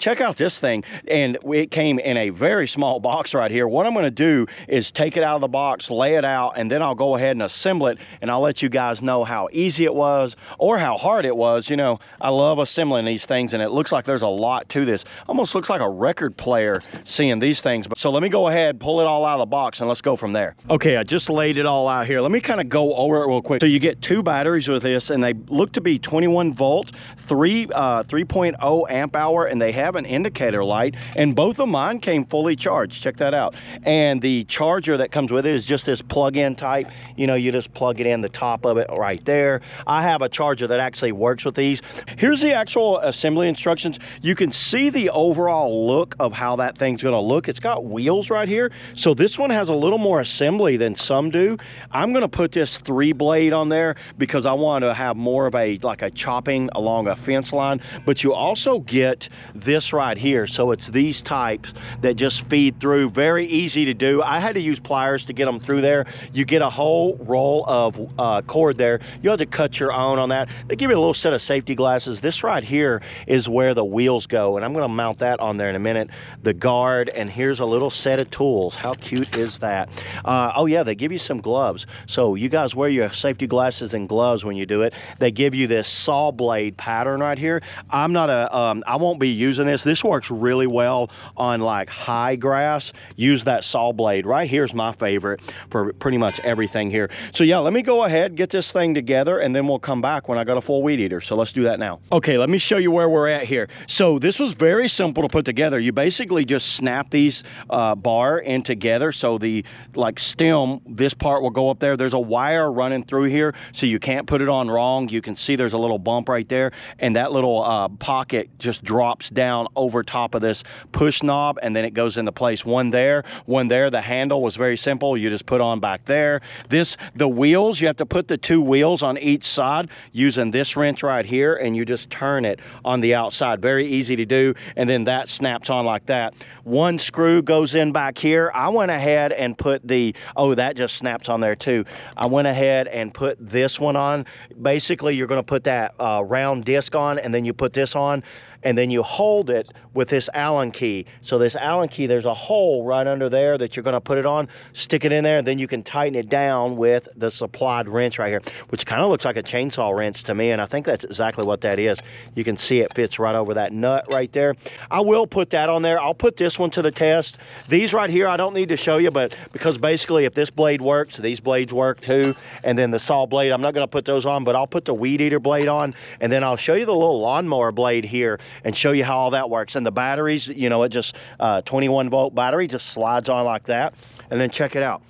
check out this thing. And it came in a very small box right here. What I'm going to do is take it out of the box, lay it out, and then I'll go ahead and assemble it, and I'll let you guys know how easy it was or how hard it was. You know, I love assembling these things, and it looks like there's a lot to this. Almost looks like a record player seeing these things. So let me go ahead, pull it all out of the box, and let's go from there. Okay, I just laid it all out here. Let me kind of go over it real quick. So you get 2 batteries with this, and they look to be 21 volt, 3.0 amp hour, and they have an indicator light, and both of mine came fully charged. Check that out. And the charger that comes with it is just this plug-in type. You know, you just plug it in the top of it right there. I have a charger that actually works with these. Here's the actual assembly instructions. You can see the overall look of how that thing's gonna look. It's got wheels right here. So this one has a little more assembly than some do. I'm gonna put this 3-blade on there because I want to have more of a, like a chopping along a fence line. But you also get this right here. So it's these types that just feed through. Very easy to do. I had to use pliers to get them through there. You get a whole roll of cord there. You have to cut your own on that. They give you a little set of safety glasses. This right here is where the wheels go, and I'm going to mount that on there in a minute. The guard, and here's a little set of tools. How cute is that? Oh yeah, they give you some gloves. So you guys wear your safety glasses and gloves when you do it. They give you this saw blade pattern right here. I'm not I won't be using this. This works really well on like high grass. Use that saw blade. Right here's my favorite for pretty much everything here. So yeah, let me go ahead, get this thing together, and then we'll come back when I got a full weed eater. So let's do that now. Okay, let me show you where we're at here. So this was very simple to put together. You basically just snap these bar in together. So the like stem, this part will go up there. There's a wire running through here, so you can't put it on wrong. You can see there's a little bump right there, and that little pocket just drops down over top of this push knob, and then it goes into place. One there, one there. The handle was very simple. You just put on back there. The wheels, you have to put the 2 wheels on each side using this wrench right here, and you just turn it on the outside. Very easy to do, and then that snaps on like that. 1 screw goes in back here. I went ahead and put the, oh, that just snaps on there too. I went ahead and put this one on. Basically, you're gonna put that round disc on, and then you put this on, and then you hold it with this Allen key. So this Allen key, there's a hole right under there that you're gonna put it on, stick it in there, and then you can tighten it down with the supplied wrench right here, which kind of looks like a chainsaw wrench to me, and I think that's exactly what that is. You can see it fits right over that nut right there. I will put that on there. I'll put this one to the test. These right here, I don't need to show you, but because basically if this blade works, these blades work too, and then the saw blade, I'm not gonna put those on, but I'll put the weed eater blade on, and then I'll show you the little lawnmower blade here and show you how all that works. And the batteries, you know, it just 21 volt battery just slides on like that, and then check it out.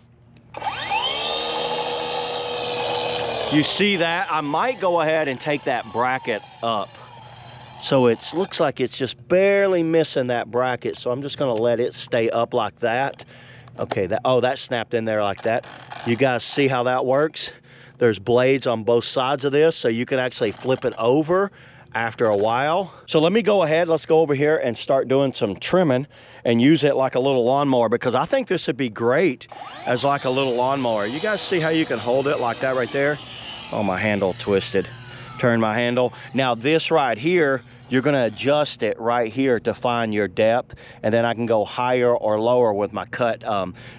You see that? I might go ahead and take that bracket up. So it looks like it's just barely missing that bracket, so I'm just gonna let it stay up like that. Okay, that snapped in there like that. You guys see how that works? There's blades on both sides of this, so you can actually flip it over after a while. So let me go ahead, let's go over here and start doing some trimming and use it like a little lawnmower, because I think this would be great as like a little lawnmower. You guys see how you can hold it like that right there? Oh, my handle twisted. Turn my handle. Now this right here, you're gonna adjust it right here to find your depth, and then I can go higher or lower with my cut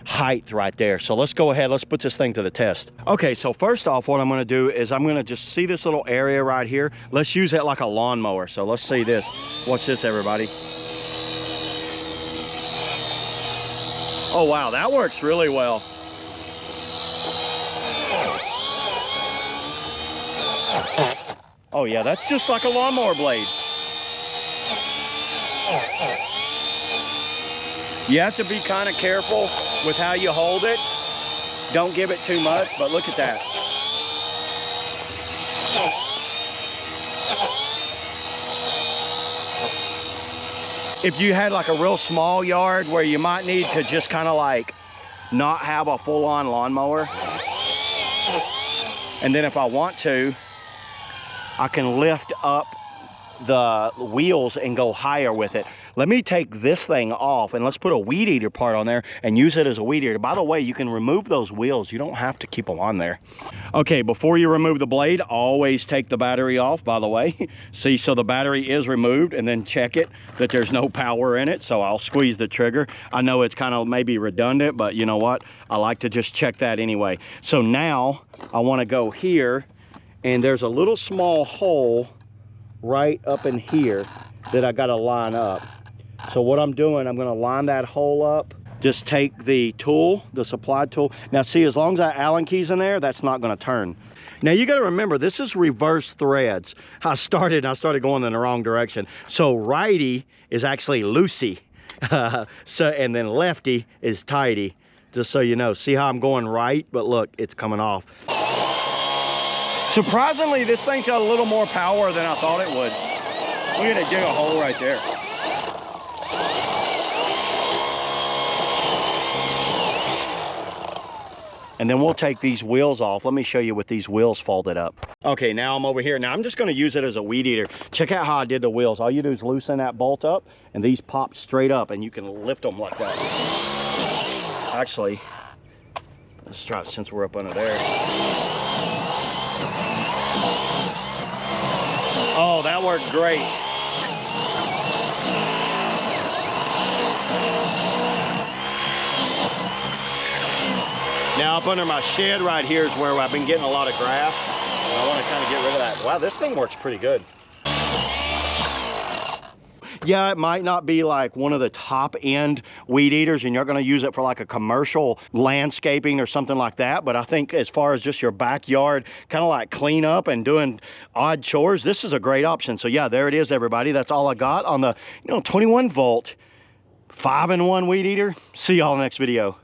height right there. So let's go ahead, let's put this thing to the test. Okay, so first off, what I'm gonna do is I'm gonna just see this little area right here. Let's use it like a lawnmower. So let's see this. Watch this, everybody. Oh wow, that works really well. Oh yeah, that's just like a lawnmower blade. You have to be kind of careful with how you hold it. Don't give it too much, but look at that. If you had like a real small yard where you might need to just kind of like not have a full-on lawnmower, and then if I want to, I can lift up the wheels and go higher with it. Let me take this thing off and let's put a weed eater part on there and use it as a weed eater. By the way, you can remove those wheels. You don't have to keep them on there. Okay, before you remove the blade, always take the battery off, by the way. See, so the battery is removed, and then check it that there's no power in it. So I'll squeeze the trigger. I know it's kind of maybe redundant, but you know what? I like to just check that anyway. So now I want to go here, and there's a little small hole right up in here that I got to line up. So what I'm doing, I'm going to line that hole up. Just take the tool, the supply tool. Now see, as long as that Allen key's in there, that's not going to turn. Now you got to remember, this is reverse threads. I started going in the wrong direction. So righty is actually loosey. And then lefty is tighty. Just so you know. See how I'm going right, but look, it's coming off. Surprisingly, this thing's got a little more power than I thought it would. Look at it dig a hole right there. And then we'll take these wheels off. Let me show you with these wheels folded up. Okay, now I'm over here. Now I'm just gonna use it as a weed eater. Check out how I did the wheels. All you do is loosen that bolt up, and these pop straight up, and you can lift them like that. Actually, let's try it since we're up under there. Oh, that worked great. Now up under my shed right here is where I've been getting a lot of grass. And I want to kind of get rid of that. Wow, this thing works pretty good. Yeah, it might not be like one of the top end weed eaters and you're going to use it for like a commercial landscaping or something like that. But I think as far as just your backyard, kind of like clean up and doing odd chores, this is a great option. So yeah, there it is, everybody. That's all I got on the 21 volt 5-in-1 weed eater. See y'all next video.